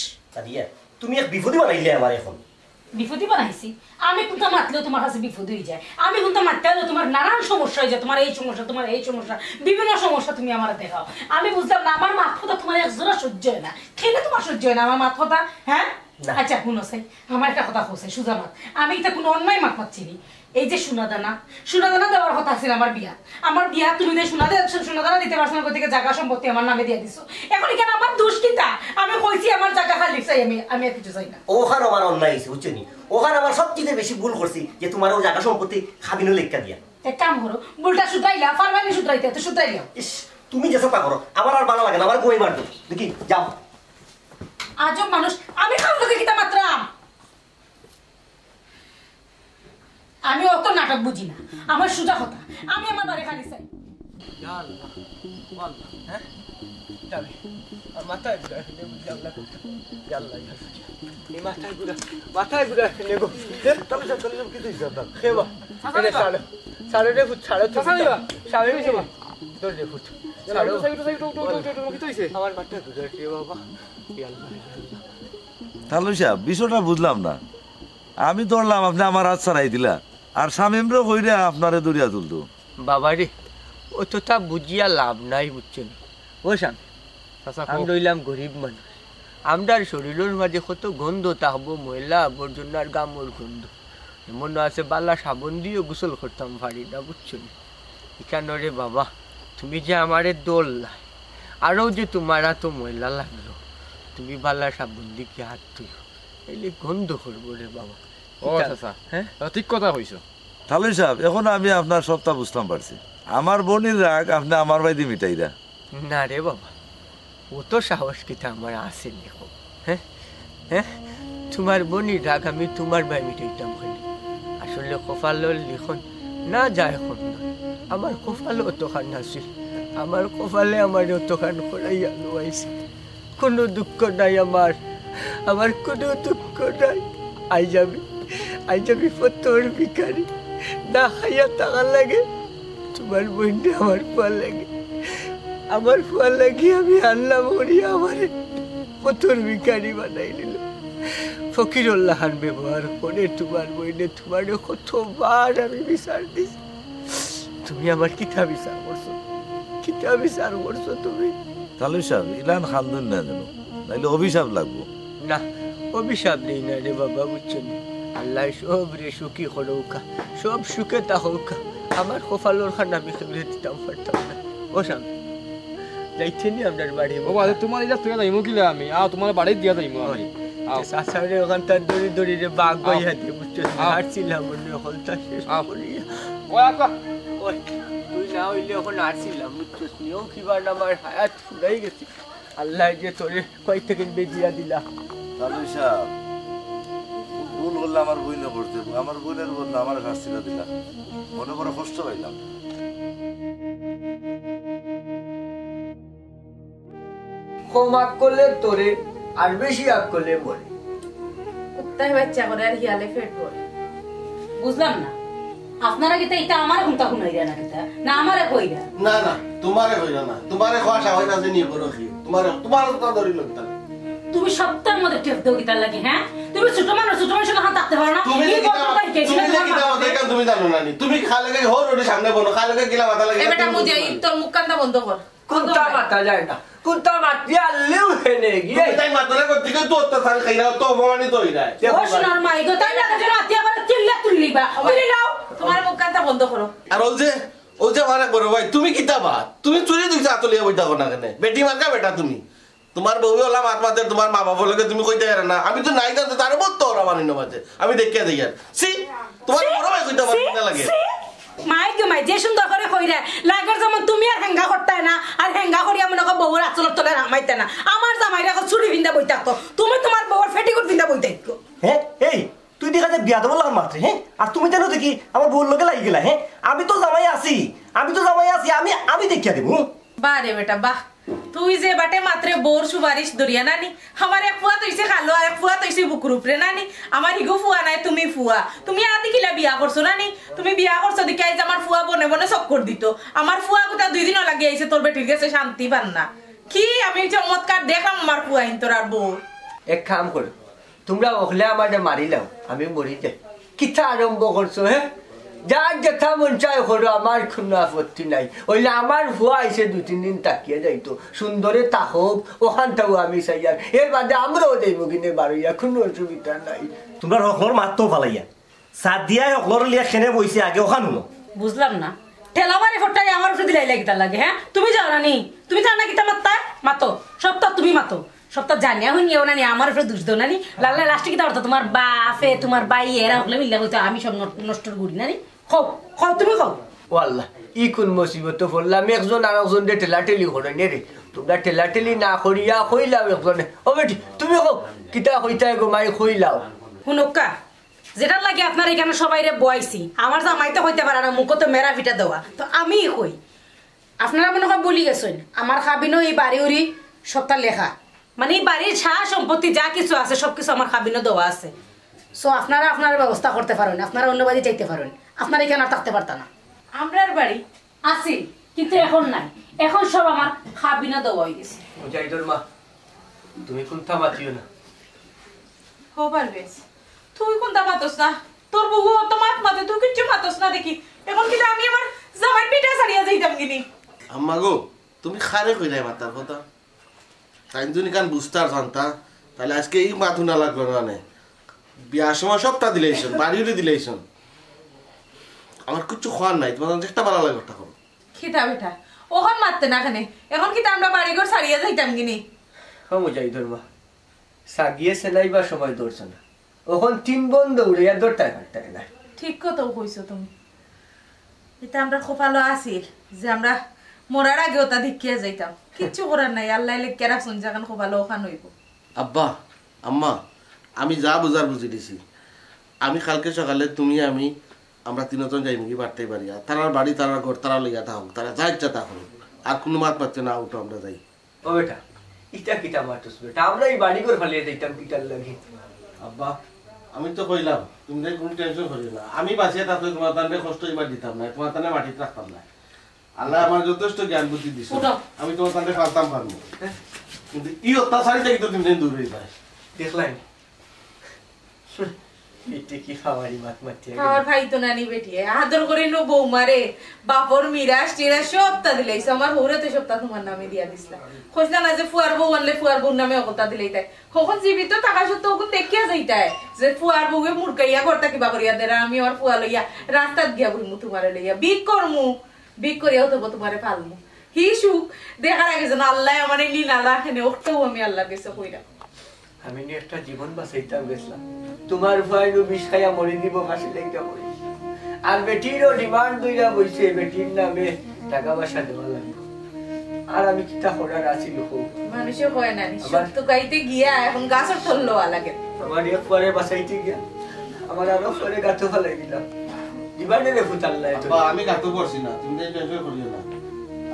তুমি এক বিপদী বানাইলে আমার। এখন বিপদী বানাইছি? আমি কোনটা মাতলেও তোমার কাছে বিপদ হয়ে যায়, আমি কোনটা মারতে হলেও তোমার নানান সমস্যা হয়ে যায়, তোমার এই সমস্যা, তোমার এই সমস্যা, বিভিন্ন সমস্যা তুমি আমার দেখাও। আমি বুঝলাম না, আমার মাথা তোমার একজোড়া সহ্য হয় না, খেলে তোমার সহ্য হয় না আমার মাথা। হ্যাঁ আচ্ছা শুনো সাই, আমার একটা কথা হোসে সুজা মাত, আমি এটা কোনো অন্যায় মাত মারছিনি। এই যে সোনাদানা দেওয়ার কথা আছে আমার বিয়া তুমি সোনাদানা দিতে পারছো না, কোথেকে জায়গা সম্পত্তি আমার নামে দিয়ে দিছো, এখন কেন আমার দোষ কিতা? আমি কইছি আমার জায়গা খালি চাই, আমি আর কিছু চাই না। ওখানে আমার অন্যায় হয়েছে বুঝছো, ওখানে আমার সবচেয়ে বেশি ভুল করছি যে তোমার ও জায়গা সম্পত্তি খাবিনো লেখা দিয়া। এক কাম করো, ভুলটা শুধরাইলা, ফারমানি শুধরাইতে তো শুধরাইলাম। ইস, তুমি যে চেষ্টা করো আমার আর ভালো লাগে না, আমার গোয়ে মারতো দেখি যাও। আজব মানুষ, আমি খাম লোকে কিতা মাত্রাম? আমি অত নাটক বুঝি না, আমার সোজা কথা, আমি আমার বাড়ি খালি চাই। তাহলে সাহেব বিষয়টা বুঝলাম না, আমি ধরলাম আপনি আমার হাত ছাড়াই দিলা আর শামিমরে কইরা আপনারে দরিয়া তুলতো। বাবা রে, ও তো তা বুঝিয়া লাভ নাই, বুঝছেন? ও স্বামী, আমি রইলাম গরিব মানুষ, আমরার শরীরের মাঝে কত গন্ধ থাকবো, ময়লা আবর্জনার গামর গন্ধ, এমন আছে বালা সাবন দিয়েও গোসল করতাম পারি না, বুঝছেন? এখানে রে বাবা, তুমি যে আমারে দোল্লাই, আরও যে তোমার তো ময়লা লাগলো, তুমি বালা সাবন দিকে হাত তুইও, এলে গন্ধ করবো রে বাবা। ও আচ্ছা, হ্যাঁ ঠিক কথা কইছো। তাহলে সাহেব এখন আমি আপনার সবটা বুঝতাম পারছি, আমার বোনের রাগ আপনি আমার বাইদি মিটাইরা। না রে বাবা, ও তো সাহস কিতা আমার আছে দেখো। হ্যাঁ হ্যাঁ, তোমার বোনের রাগ আমি তোমার ভাই মিটাইতাম খালি, আসলে কপালের লিখন না যায় এখন নয়, আমার কপালে অতখান আছিল, আমার কপালে আমার অতখান করাইয়া লোয়াইছে, কোনো দুঃখ নাই আমার কোনো দুঃখ নাই। আই যাবি ফতর ভিখারি, না খাইয়া টাকা লাগে, তোমার বোনটা আমার ফুয়া লাগে, আমার ফুয়া লাগে আমি আল্লাহ মরিয়া আমার ফতর ভিখারি বানাই নিল। ফকিরুল্লাহান ব্যবহার করে তোমার বইনে তোমার কতবার আমি বিচার দিছি, তুমি আমার কিতা বিচার করছো তুমি? তাহলে সাহেব ইলান খান্দুন না যেন, নাইলে অভিশাপ লাগবো। না, অভিশাপ নেই না রে বাবা, বুঝছেন? আল্লাহ সব রে সুখী হলৌকা, সব সুখে তা হৌকা, আমার কপালোর খান আমি খেলে দিতাম পারতাম না। ও স্বামী, যাইতে নি আপনার বাড়ি ও বাদে তোমার এটা তুই যাইমু কিলা আমি আও তোমার বাড়ি দিয়া যাইমু আমি আও সাসারে ওখান তার দড়ি দড়ি রে বাঘ গই হাতে বুঝছো হাঁটছিলাম মনে হলতা শেষ করিয়া ও আকা ওই তুই না হইলে ওখানে হাঁটছিলাম বুঝছো নিও কিবার আমার হায়াত ফুরাই গেছে আল্লাহ যে তোরে কই থেকে বেজিয়া দিলা তালুই সাহেব ভুল করলে আমার বই না করতে আমার বোনের বদলে আমার ঘাস ছিল দিলা মনে বড় কষ্ট পাইলাম কম আগ করলে তোরে আর বেশি আগ করলে মরে কুত্তায় বাচ্চা করে আর হিয়ালে ফেট করে বুঝলাম না আপনারা কি এটা আমার হুমতা শুনাইরা না কিতা না আমারে কইরা না না তোমারে হইরা না তোমারে খাওয়া হয় না যে নিয়ে করো কি তোমার কথা ধরি লগতা তুমি সপ্তাহের মধ্যে টেপ দাও কিতার লাগে হ্যাঁ তুমি ছোট মানুষের হাত থাকতে পারো না তুমি এই বড় ভাই কে ছিল তুমি জানো না তুমি খালে হোর ওর সামনে বলো খালে গিলা মাথা লাগে এ বেটা মুজে তোর মুখ কান্দা বন্ধ কর কুত্তা মাথা যায় না কুত্তা মাতিয়া আল্লেও হেনে গিয়ে তাই মাথা করতে গিয়ে তো অত্যাচার খাইরা তো অপমানিত হইরা ও সোনার মাই গো তাই লাগে যেন আতিয়া করে চিল্লা তুললিবা তুলি নাও তোমার মুখ কান্দা বন্ধ করো আর ও যে মানে বড় ভাই তুমি কিতা বাত তুমি চুরি দিছ আতলিয়া বইতা না কেন বেটি মার্কা বেটা তুমি তোমার বউ হলাম আত্মাতে তোমার মা বাবা লগে তুমি কইতে পারে না আমি তো নাই জানতে তার বহুত তো ওরা মানিন্য মাঝে আমি দেখিয়া দেই আর সি তোমার বড় ভাই কইতে পারে না লাগে মাই গো মাই যে সুন্দর করে কইরা লাগার যেমন তুমি আর হেঙ্গা করতে না আর হেঙ্গা করিয়া মনে কর বউর আচলত তলে নামাইতে না আমার জামাইরা চুরি ভিন্দা বইতা তো তুমি তোমার বউর ফেটিকুট ভিন্দা বইতে হ্যাঁ এই তুই দেখা যায় বিয়া দেবো লাগান মাত্রে হ্যাঁ আর তুমি জানো দেখি আমার বউর লোকে লাগি গেলা হ্যাঁ আমি তো জামাই আছি আমি দেখিয়া দেবো বাহ রে বেটা বাহ তুই যে বাটে মাত্রে বোর সুপারিশ দরিয়া নানি আমার এক ফুয়া তৈছে খালো আর এক ফুয়া তৈছে বুকুর উপরে নানি আমার ইগো ফুয়া নাই তুমি ফুয়া তুমি আদি কিলা বিয়া করছো নানি তুমি বিয়া করছো দেখে আইজ আমার ফুয়া বনে বনে চক্কর দিত আমার ফুয়া গোটা 2 দিনও লাগে আইছে তোর বেটির কাছে শান্তি পান না কি আমি চমৎকার দেখলাম আমার ফুয়া তোর আর বউ এক কাম করো তোমরা ওখলে আমারে মারিলাও আমি মরি যাই কিতা আরম্ভ করছো হ্যাঁ যার যেথা মন চায় করো আমার কোনো আপত্তি নাই ওইলে আমার হুয়া আইসে 2-3 দিন তাকিয়ে যাইতো সুন্দরে তাহব ওখানটাও আমি চাই আর এর বাদে আমরাও যাইব কিনে বাড়িয়া কোনো অসুবিধা নাই তোমরা হকলর মাত্র পালাইয়া সাত দিয়া হকলর লিয়া খেনে বইছে আগে ওখান শুনো বুঝলাম না ঠেলাবারে ফটাই আমার উপরে দিলাই লাগিতা লাগে হ্যাঁ তুমি যাও না নি তুমি জানা কিতা মাত্তা মাতো সপ্তাহ তুমি মাতো সপ্তাহ জানিয়া শুনিও না নি আমার উপরে দোষ দাও না নি লাল্লা লাস্টে কিতা করতো তোমার বাপে তোমার বাই এরা হলে মিল্লা হইতো আমি সব নষ্ট করি না নি খাও তুমি খাও ওয়াল্লাহ ই কোন মুসিবত পড়লাম একজন আর একজন ঠেলাঠেলি করে নে রে তোমরা ঠেলাঠেলি না করিয়া কইলাও একজনে ও বেটি তুমি কো কিতা কইতা গো মাই কইলাও শুনুকা যেটা লাগে আপনার এখানে সবাই রে বয়াইছি আমার জামাইতে হইতে পারে না মুখ তো মেরা পিঠা দেওয়া তো আমি কই আপনারা মনে হয় বলি গেছেন আমার খাবিনো এই বাড়ি উড়ি সবটা লেখা মানে এই বাড়ির ছায়া সম্পত্তি যা কিছু আছে সবকিছু আমার খাবিনো দেওয়া আছে সো আপনারা আপনার ব্যবস্থা করতে পারেন আপনারা অন্য বাড়ি চাইতে পারেন আপনারা এখানে আর থাকতে পারত না আমরার বাড়ি আছি কিন্তু এখন নাই এখন সব আমার খাবিনো দেওয়া হয়ে গেছে মুজাহিদুর মা তুমি কোনটা মাতিও না হবার বেশ তুই কোনটা মাতস না তোর বউ তো মাতে তুই কিচ্ছু মাতস না দেখি এখন কিন্তু আমি আমার জামাই পিঠা ছাড়িয়া যাইতাম কিনি আম্মা গো তুমি খারে কইলাই মাতার কথা তাই তুমি কান বুঝতার জানতা তাহলে আজকে এই মাথু না লাগলো না বিয়ার সময় সবটা দিলেইছন বাড়িও দিলেইছন আমার কিছু খাওয়ার নাই তোমার একটা ভালো লাগে ওটা করো খিতা বেটা ওখান মারতে না খানে এখন কি আমরা বাড়ি ঘর ছাড়িয়া যাইতাম কিনি ও মুজাহিদুর মা সাগিয়ে সেলাইবার সময় দৌড়ছ না ওখন 3 বোন দৌড়িয়া দৌড়টাই পারতাই না ঠিক কথা কইছো তুমি এটা আমরা খোপালো আসিল যে আমরা মরার আগে ওটা দেখিয়া যাইতাম কিচ্ছু করার নাই আল্লাহ লেখকে রাখুন যখন খোপালো ওখান হইব আব্বা আম্মা আমি যা বুঝার বুঝি দিছি আমি কালকে সকালে তুমি আমি আমরা তিনজন যাই মুখি বাড়তেই পারি আর তারার বাড়ি তারার ঘর তারা লইয়া থাকুক তারা যা ইচ্ছা তা করুক আর কোনো মাত পাচ্ছে না উঠো আমরা যাই ও বেটা ইটা কিটা মাতুস বেটা আমরা এই বাড়ি ঘর ফালিয়ে যাইতাম কিটার লাগি আব্বা আমি তো কইলাম তুমি তাই কোনো টেনশন করিও না আমি বাঁচিয়ে তাতে তোমার তান্ডে কষ্ট এবার দিতাম না তোমার তান্ডে মাটিতে রাখতাম না আল্লাহ আমার যথেষ্ট জ্ঞান বুদ্ধি দিছে আমি তোমার তান্ডে পারতাম পারবো কিন্তু ই অত্যাচারী থেকে তো তুমি দূর হয়ে যায় দেখলাই এতে কি খাওয়ারি মাত মাতি আমার ভাই তো নানি বেটি আদর করে নো বৌমারে বাপর মিরাজ টিরা সবটা দিলাইছে আমার হৌরে তো সবটা তোমার নামে দিয়া দিছিলা কইলা না যে ফুয়ার বউ আনলে ফুয়ার বউর নামে অকলতা দিলাই তাই কখন জীবিত থাকা সত্ত্বেও ওখান দেখিয়া যাইতাই যে ফুয়ার বউয়ে মুরকাইয়া করতা কিবা করিয়া দেরা আমি আর ফুয়া লইয়া রাস্তাত গিয়া বলমু তোমারে লইয়া বিক করিয়াও তো তোমারে পালমু হি সুখ দেখার আগে যেন আল্লাহ আমার নি নালা হেনে ওটাও আমি আল্লাহ গেছে কইরা আমি নি একটা জীবন বাঁচাইতাম গেছিলাম তোমার ভয় নু বিষ খাইয়া মরে দিব ফাঁসি লেগে মরি আর বেটিরও ডিমান্ড দইরা বইছে বেটির নামে টাকা পয়সা দেওয়া লাগবে আর আমি কিতা করার আছি লোক মানুষে কয় না সুখ তো গাইতে গিয়া এখন গাছের তল লওয়া লাগে আমার এক পরে বাঁচাইতে গিয়া আমার আরো পরে গাছ ফেলাই দিলাম জীবনের ফুটাল্লাই আব্বা আমি গাতো পড়ছি না তুমি টেনশন করিও না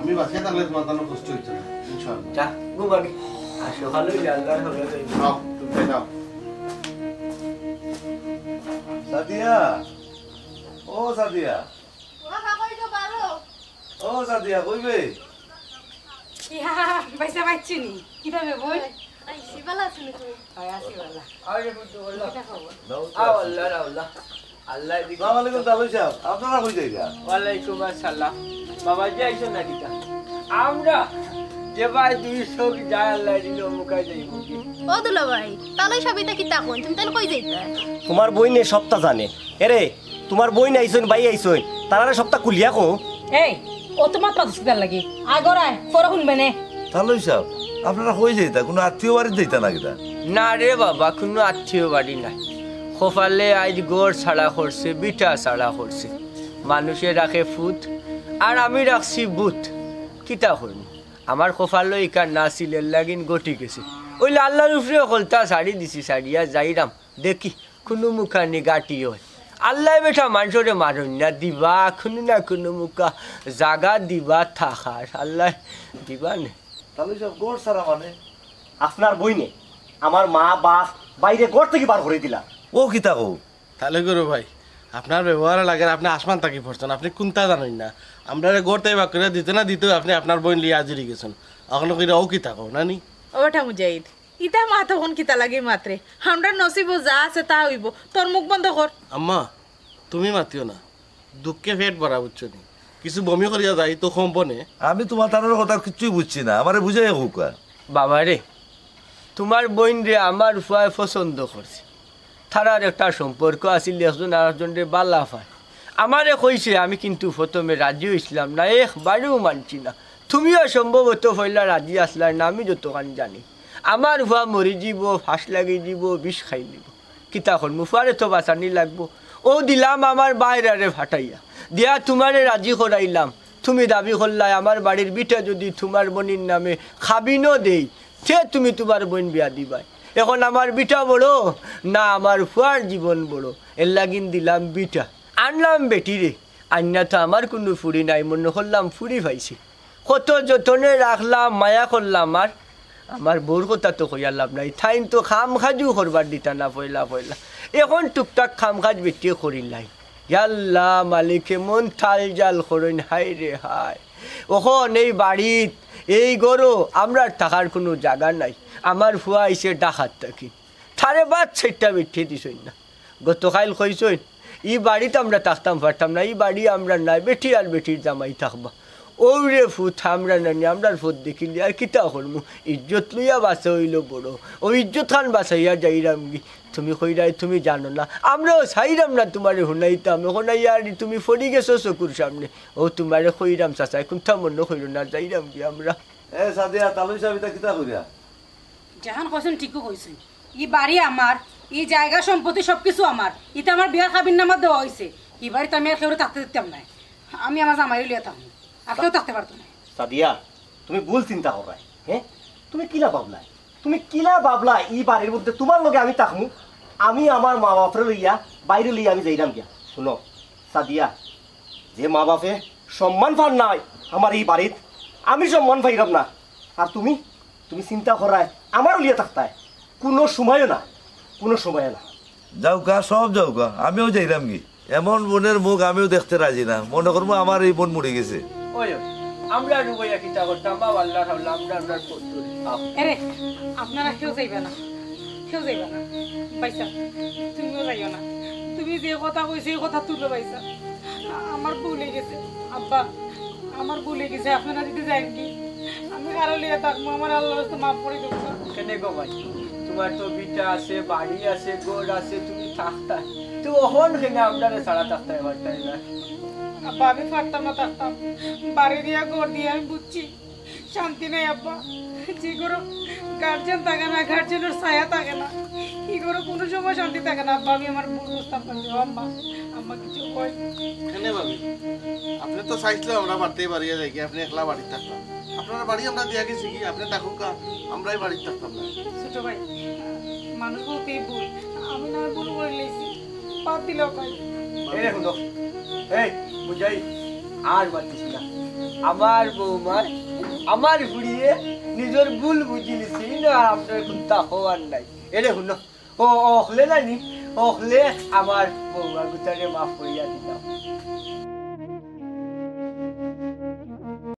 আমি বাঁচিয়ে থাকলে তোমার কোনো কষ্ট হচ্ছে না ইনশাআল্লাহ যা ঘুমাবি আর সকালে আল্লাহর হবে নাও তুমি নাও সাদিয়া ও সাদিয়া ও সাদিয়া কইবে ইয়া পয়সা পাচ্ছি নি কিভাবে বই আইসি ভালো আছেন তুমি হয় আসি বালা আরে বুদ্ধ বললা এটা খবর আল্লাহ আল্লাহ আল্লাহ দিকে আসসালামু আলাইকুম দাদু সাহেব আপনারা কই যাইরা ওয়ালাইকুম আসসালাম বাবাজি আইছো না কিটা আমরা যে ভাই 200 যায় আল্লাহ দিল মুকাই যাইব কি ও দুলা ভাই তালই সবিতা কি তাকোন তুমি তাহলে কই যাইতা তোমার বই নে সপ্তাহ জানে এরে তোমার বই নাইছইন বাই আইছইন তারারে সপ্তাহ কুলিয়া কো এই ও তোমার পাদস্কার লাগি আগর আয় পরে শুনবে নে তাহলে সাহেব আপনারা কই যাইতা কোনো আত্মীয় বাড়ি যাইতা না কিটা না রে বাবা কোনো আত্মীয় বাড়ি নাই খোফালে আজ গোড় ছাড়া করছে বিটা ছাড়া করছে মানুষে রাখে ফুট আর আমি রাখছি বুট কিতা করবো আমার খোফালো ইকার না ছিল লাগিন গটি গেছে ওই আল্লাহর উপরে হলতা শাড়ি দিছি শাড়িয়া যাইরাম দেখি কোনো মুখানি গাটি হয় আল্লাহ বেটা মানুষরে মারুন না দিবা কোনো না কোনো মুখা জাগা দিবা থাকার আল্লাহ দিবা নে তাহলে সাহেব গোর সারা মানে আপনার বই নে আমার মা বাপ বাইরে ঘর থেকে বার করে দিলা ও কিতা কও তাহলে করো ভাই আপনার ব্যবহার লাগে আপনি আসমান তাকি পড়ছেন আপনি কোনটা জানেন না আমরা গড়তে বা করে দিতে না দিতেও আপনি আপনার বোন লিয়ে হাজিরি গেছেন এখনো করে ও কি থাকো নানি ওটা মুজাহিদ ইতা মা তখন কিতা লাগে মাত্রে আমরা নসিব যা আছে তা হইব তোর মুখ বন্ধ কর আম্মা তুমি মাতিও না দুঃখে পেট ভরা বুঝছো নি কিছু বমি করিয়া যাই তো কম্পনে আমি তোমার তানোর কথা কিছুই বুঝছি না আমারে বুঝাই হোক বাবা রে তোমার বোন রে আমার ফুয়ায় পছন্দ করছে তারার একটা সম্পর্ক আছিল একজন আরেকজনের বালা পায় আমারে কইছে আমি কিন্তু প্রথমে রাজি হইছিলাম না একবারেও মানছি না তুমিও সম্ভবত পয়লা রাজি আসলা না আমি যতখান জানি আমার ফুয়া মরি যাব ফাঁস লাগি যাব বিষ খাই নিব কিতা করব ফুয়ারে তো বাঁচানি লাগবো ও দিলাম আমার বাইরে ফাটাইয়া দিয়া তোমারে রাজি করাইলাম তুমি দাবি করলাই আমার বাড়ির বিটা যদি তোমার বোনের নামে খাবিনও দেই সে তুমি তোমার বোন বিয়া দিবাই এখন আমার বিটা বড় না আমার ফুয়ার জীবন বড় এর লাগিন দিলাম বিটা আনলাম বেটি রে আন্না তো আমার কোনো ফুড়ি নাই মনে করলাম ফুড়ি পাইছি কত যতনে রাখলাম মায়া করলাম আর আমার বউর কথা তো কইয়া লাভ নাই থাইন তো খাম খাজু করবার দিতা না পয়লা পয়লা এখন টুকটাক খাম খাজ বেটি করিলাই ইয়াল্লা মালিকে মন থাল জাল করইন হাই রে হাই ওখন এই বাড়িত এই গরো আমরা থাকার কোনো জায়গা নাই আমার ফুয়া আইসে ডাকাত থাকি থারে বাদ সেটা বেঠিয়ে দিছই না গতকাল কইসই ই বাড়িতে আমরা থাকতাম পারতাম না এই বাড়ি আমরা নাই বেটি আর বেটির জামাই থাকবা ওরে ফুট আমরা নানি আমরার ফুট দেখিলি আর কিতা করমু ইজ্জত লইয়া বাঁচা হইল বড় ও ইজ্জত খান বাঁচাইয়া যাইরাম গি তুমি কইরাই তুমি জানো না আমরাও চাইরাম না তোমারে শুনাইতাম এখন আর তুমি ফরি গেছো চকুর সামনে ও তোমারে কইরাম চাচাই কোনটা মনে কইল না যাইরাম গি আমরা এ সাদিয়া তালুই সাহেব এটা কিতা কইরা জাহান কইছেন ঠিকই কইছেন ই বাড়ি আমার এই জায়গা সম্পত্তি সবকিছু আমার ইটা আমার বিয়ার খাবির নামা দেওয়া হয়েছে এই বাড়িতে আমি আর কেউ থাকতে দিতাম না আমি আমার জামাই লিয়ে থাকবো আর কেউ থাকতে পারতো না সাদিয়া তুমি ভুল চিন্তা করাই হ্যাঁ তুমি কিলা ভাবলাই তুমি কিলা ভাবলা এই বাড়ির মধ্যে তোমার লগে আমি থাকমু আমি আমার মা বাপরে লইয়া বাইরে লইয়া আমি যাইরাম গিয়া শুনো সাদিয়া যে মা বাপে সম্মান পান নাই আমার এই বাড়িত আমি সম্মান পাইরাম না আর তুমি তুমি চিন্তা করায় আমারও লিয়ে থাকতায় কোনো সময়ও না কোনো সময় না যাওকা সব যাওকা আমিও যাইলাম কি এমন বোনের মুখ আমিও দেখতে রাজি না মনে করবো আমার এই বোন মরে গেছে ওই আমরা রুবইয়া কিতা করতাম বা আল্লাহ আল্লাহ আমরা আমরা করতে আরে আপনারা কেউ যাইবে না কেউ যাইবে না পাইসা তুমিও যাইও না তুমি যে কথা কইছে এই কথা তুলে পাইছা আমার ভুলে গেছে আব্বা আমার ভুলে গেছে আপনারা যদি যাই কি আমি কারো লিয়ে থাকবো আমার আল্লাহর রাস্তা মাফ করে দেবো না কেনে গো ভাই তোমার তো বিটা আছে বাড়ি আছে গোড় আছে তুমি থাকতা তো ওহন কেনে আমরা ছাড়া থাকতে পারতাই না আব্বা আমি পারতাম না থাকতাম বাড়ি দিয়া ঘর দিয়ে আমি বুঝছি শান্তি নেই আব্বা যে করো গার্জেন থাকে না গার্জেনের ছায়া থাকে না কি করো কোনো সময় শান্তি থাকে না আব্বা আমি আমার ভুল বুঝতাম পারছি আম্মা আম্মা কিছু কয় কেন ভাবি আপনি তো চাইছিলেন আমরা বাড়তেই বাড়িয়ে যাই আপনি একলা বাড়ি থাকতাম আপনার বাড়ি আমরা দিয়া গেছি কি আপনি থাকুক আমরাই বাড়ি থাকতাম না ছোট ভাই মানুষ বলতেই ভুল আমি না ভুল করে লেছি বাদ দিলেও কয় এই দেখুন এই বুঝাই আর বাতিস না আমার বৌমার আমার ঘুরিয়ে নিজের ভুল বুঝি নিছি না আপনার চিন্তা হওয়ার নাই এ দেখুন ও অখলে জানি অখলে আমার বৌমা গুতারে মাফ করিয়া দিলাম